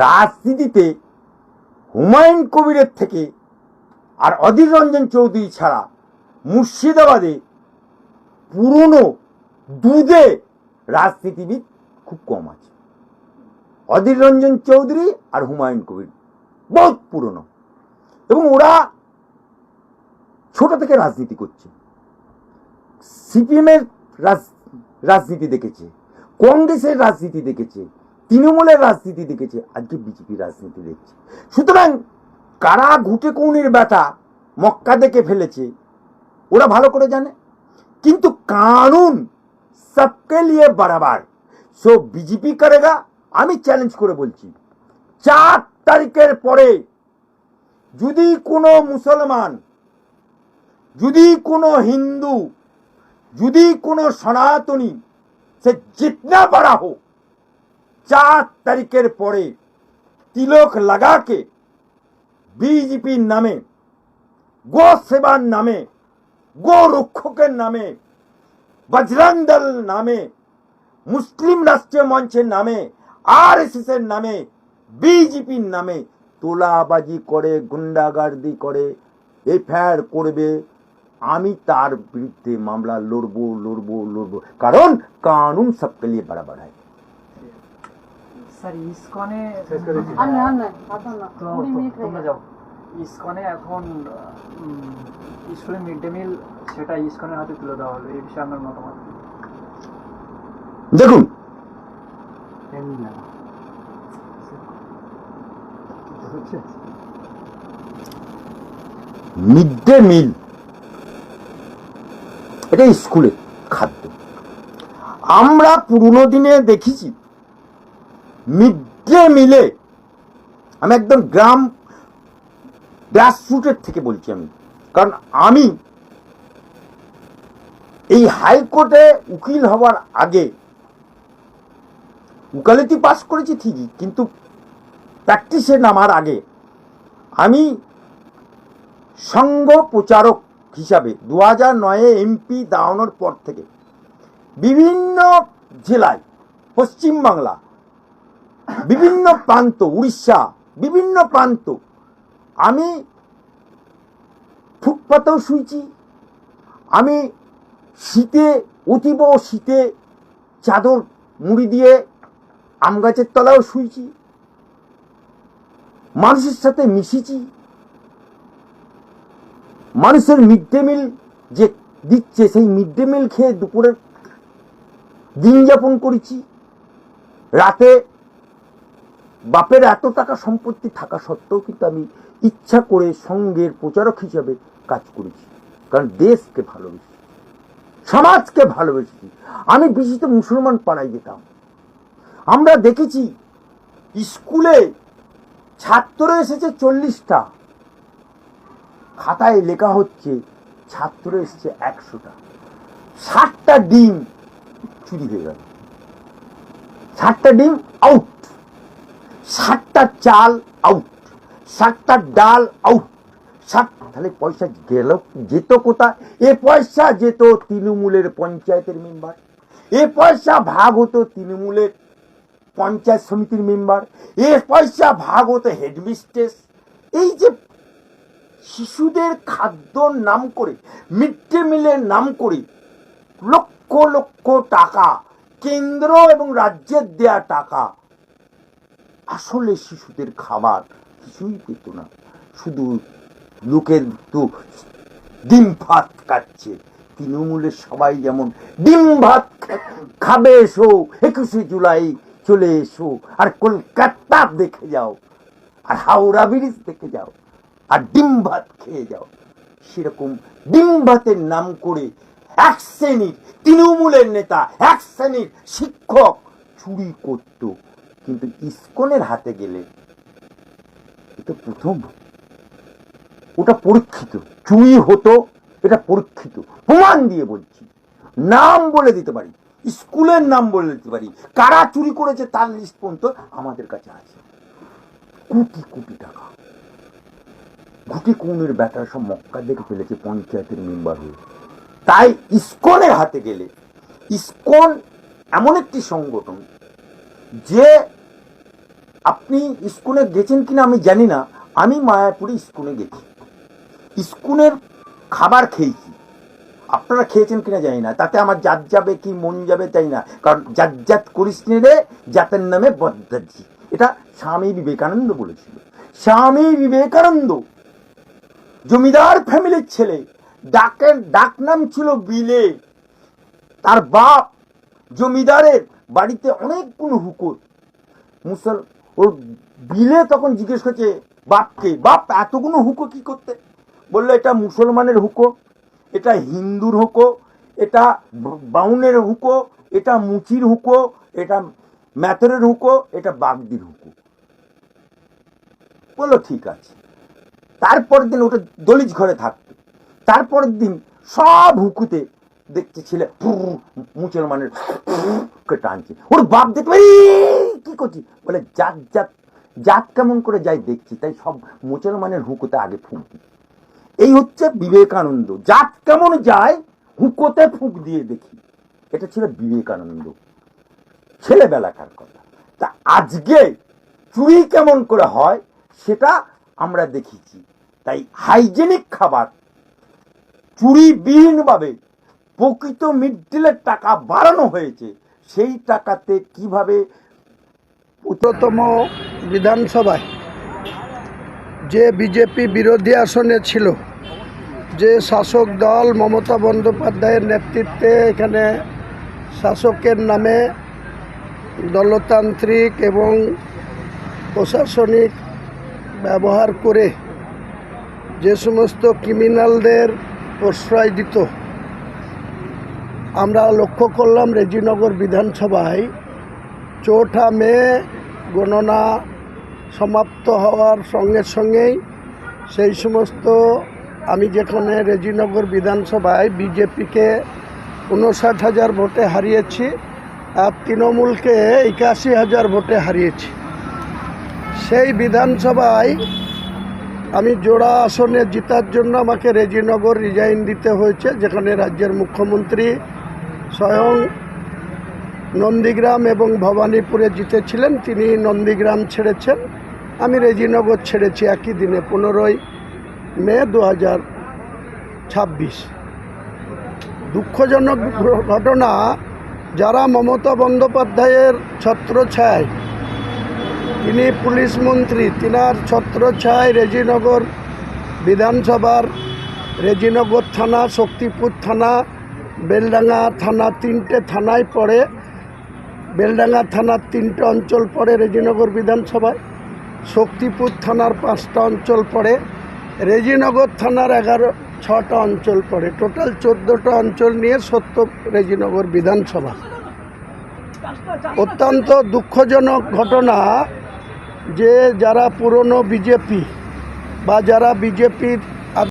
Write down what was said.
রাজনীতিতে হুমায়ুন কবিরের থেকে আর অধীর রঞ্জন চৌধুরী ছাড়া মুর্শিদাবাদে পুরনো দুধে রাজনীতিবিদ খুব কম আছে। অধীর রঞ্জন চৌধুরী আর হুমায়ুন কবির বহুত পুরনো, এবং ওরা ছোট থেকে রাজনীতি করছে। সিপিএমের রাজনীতি দেখেছে, কংগ্রেসের রাজনীতি দেখেছে, তৃণমূলের রাজনীতি দেখেছে, আজকে বিজেপির রাজনীতি দেখছে। সুতরাং কারা ঘুটে কৌনির ব্যাটা মক্কা দেখে ফেলেছে ওরা ভালো করে জানে, কিন্তু কানুন সবকে লিয়ে বরাবর, সো বিজেপি করেগা। আমি চ্যালেঞ্জ করে বলছি, 4 তারিখের পরে যদি কোনো মুসলমান, যদি কোনো হিন্দু, যদি কোনো সনাতনী, সে जितना बड़ा हो, 4 তারিখের পরে তিলক লাগাকে বিজেপির নামে, গো সেবার নামে, গো রক্ষকের নামে, বজরং দল নামে, মুসলিম রাষ্ট্রীয় মঞ্চের নামে, আরএসএস এর নামে, বিজেপির নামে তোলাবাজি করে, গুন্ডাগার্দি করে, এফআইআর করবে, আমি তার বিরুদ্ধে মামলা লড়বো লড়বো লড়বো, কারণ কানুন সবকে লিয়ে বরাবর है। স্যার ইসকনে ইসকনে এখন স্কুলের মিড ডে মিল সেটা ইসকনের হাতে তুলে দেওয়া হলো, এই বিষয়ে আপনার মতামত? দেখুন, মিড ডে মিল এটা স্কুলের খাদ্য। আমরা পুরনো দিনে দেখেছি মিড ডে মিলে, আমি একদম গ্রাসরুটের থেকে বলছি আমি, কারণ আমি এই হাইকোর্টে উকিল হওয়ার আগে উকালতি পাস করেছি ঠিকই, কিন্তু প্র্যাকটিসে নামার আগে আমি সংঘ প্রচারক হিসাবে 2009-এ এমপি দাঁড়ানোর পর থেকে বিভিন্ন জেলায়, পশ্চিমবাংলা, বিভিন্ন প্রান্ত, উড়িষ্যা, বিভিন্ন প্রান্ত, আমি ফুটপাতেও শুয়েছি, আমি শীতে, অতীব শীতে চাদর মুড়ি দিয়ে আম গাছের তলাও শুয়েছি, মানুষের সাথে মিশেছি, মানুষের মিড ডে মিল যে দিচ্ছে সেই মিড ডে মিল খেয়ে দুপুরের দিন যাপন করেছি। রাতে বাপের এত টাকা সম্পত্তি থাকা সত্ত্বেও কিন্তু আমি ইচ্ছা করে সংঘের প্রচারক হিসাবে কাজ করেছি, কারণ দেশকে ভালোবেসেছি, সমাজকে ভালোবেসেছি। আমি বিশেষত মুসলমান পাড়ায় যেতাম, আমরা দেখেছি স্কুলে ছাত্র এসেছে 40টা, খাতায় লেখা হচ্ছে ছাত্র এসেছে 100টা, 60টা ডিম চুরি হয়ে গেল, 60টা ডিম আউট, 60টা চাল আউট, 60টা ডাল আউট, 60, তাহলে পয়সা গেল, যেত কোথায়? এ পয়সা যেত তৃণমূলের পঞ্চায়েতের মেম্বার, এ পয়সা ভাগ হতো তৃণমূলের পঞ্চায়েত সমিতির মেম্বার, এ পয়সা ভাগ হতো হেডমিস্ট্রেস। এই যে শিশুদের খাদ্যর নাম করে, মিড ডে মিলের নাম করে লক্ষ লক্ষ টাকা, কেন্দ্র এবং রাজ্যের দেয়া টাকা, আসলে শিশুদের খাবার কিছুই পেত না, শুধু লোকের তো ডিম ভাত খাচ্ছে। তৃণমূলের সবাই যেমন ডিম ভাত খাবে, এসো 21শে জুলাই চলে এসো, আর কলকাতা দেখে যাও, আর হাওড়া ব্রিজ দেখে যাও, আর ডিম ভাত খেয়ে যাও। সেরকম ডিম ভাতের নাম করে এক শ্রেণীর তৃণমূলের নেতা, এক শ্রেণীর শিক্ষক চুরি করত, কিন্তু ইসকনের হাতে গেলে এটা প্রথম, ওটা পরীক্ষিত, চুরি হতো, এটা পরীক্ষিত, প্রমাণ দিয়ে বলছি, নাম বলে দিতে পারি, স্কুলের নাম বলে দিতে পারি, কারা চুরি করেছে তার লিস্ট পর্যন্ত আমাদের কাছে আছে। কোটি কোটি টাকা ঘুটি কৌনের ব্যাটার সব মক্কা দেখে ফেলেছে পঞ্চায়েতের মেম্বার হয়ে। তাই ইসকনের হাতে গেলে, ইসকন এমন একটি সংগঠন যে আপনি ইস্কনে গেছেন কিনা আমি জানি না, আমি মায়াপুরে ইস্কনে গেছি, ইস্কনের খাবার খেয়েছি, আপনারা খেয়েছেন কিনা জানি না, তাতে আমার জাত যাবে কি মন যাবে তাই না, কারণ জাত জাত করিস নে রে জাতের নামে বদ্দাজি, এটা স্বামী বিবেকানন্দ বলেছিল। স্বামী বিবেকানন্দ জমিদার ফ্যামিলির ছেলে, ডাক নাম ছিল বিলে। তার বাপ জমিদারের বাড়িতে অনেকগুলো হুকো, ওর বিলে তখন জিজ্ঞেস করছে বাপকে, বাপ এতগুলো হুকো কি করতে? বললো এটা মুসলমানের হুকো, এটা হিন্দুর হুকো, এটা বাউনের হুকো, এটা মুচির হুকো, এটা ম্যাথরের হুকো, এটা বাগদির হুকো। বললো ঠিক আছে। তারপরের দিন ওটা দলিত ঘরে থাকতো, তারপরের দিন সব হুকুতে দেখতে ছেলে মুসলমানের টানছে, ওর বাপ দেখবে কি করছি, বলে জাত জাত জাত কেমন করে যাই দেখছি, তাই সব মুসলমানের হুকুতে আগে ফুঁক দিই। এই হচ্ছে বিবেকানন্দ, জাত কেমন যায় হুকোতে ফুঁক দিয়ে দেখি, এটা ছিল বিবেকানন্দ, ছেলেবেলাকার কথা। তা আজকে চুরি কেমন করে হয় সেটা আমরা দেখেছি। তাই হাইজেনিক খাবার চুরিবিহীনভাবে প্রকৃত মিড ডিলের টাকা বাড়ানো হয়েছে, সেই টাকাতে কিভাবে প্রথম বিধানসভায় যে বিজেপি বিরোধী আসনে ছিল, যে শাসক দল মমতা বন্দ্যোপাধ্যায়ের নেতৃত্বে এখানে শাসকের নামে দলতান্ত্রিক এবং প্রশাসনিক ব্যবহার করে যে সমস্ত ক্রিমিনালদের প্রশ্রয় দিত, আমরা লক্ষ্য করলাম রেজিনগর বিধানসভায় 4 মে গণনা সমাপ্ত হওয়ার সঙ্গে সঙ্গেই সেই সমস্ত, আমি যেখানে রেজিনগর বিধানসভায় বিজেপিকে 59,000 ভোটে হারিয়েছি আর তৃণমূলকে 81,000 ভোটে হারিয়েছি, সেই বিধানসভায় আমি জোড়া আসনে জেতার জন্য আমাকে রেজিনগর রিজাইন দিতে হয়েছে, যেখানে রাজ্যের মুখ্যমন্ত্রী স্বয়ং নন্দীগ্রাম এবং ভবানীপুরে জিতেছিলেন, তিনি নন্দীগ্রাম ছেড়েছেন, আমি রেজিনগর ছেড়েছি একই দিনে 15 মে 2026। দুঃখজনক ঘটনা, যারা মমতা বন্দ্যোপাধ্যায়ের ছত্রছায়ায়, তিনি পুলিশ মন্ত্রী, তিনার ছত্রছায়ায় রেজিনগর বিধানসভার রেজিনগর থানা, শক্তিপুর থানা, বেলডাঙ্গা থানা, 3টে থানায় পড়ে। বেলডাঙ্গা থানার 3টে অঞ্চল পড়ে রেজিনগর বিধানসভায়, শক্তিপুর থানার 5টা অঞ্চল পড়ে, রেজিনগর থানার 6টা অঞ্চল পড়ে, টোটাল 14টা অঞ্চল নিয়ে রেজিনগর বিধানসভা। অত্যন্ত দুঃখজনক ঘটনা যে যারা পুরনো বিজেপি বা যারা বিজেপির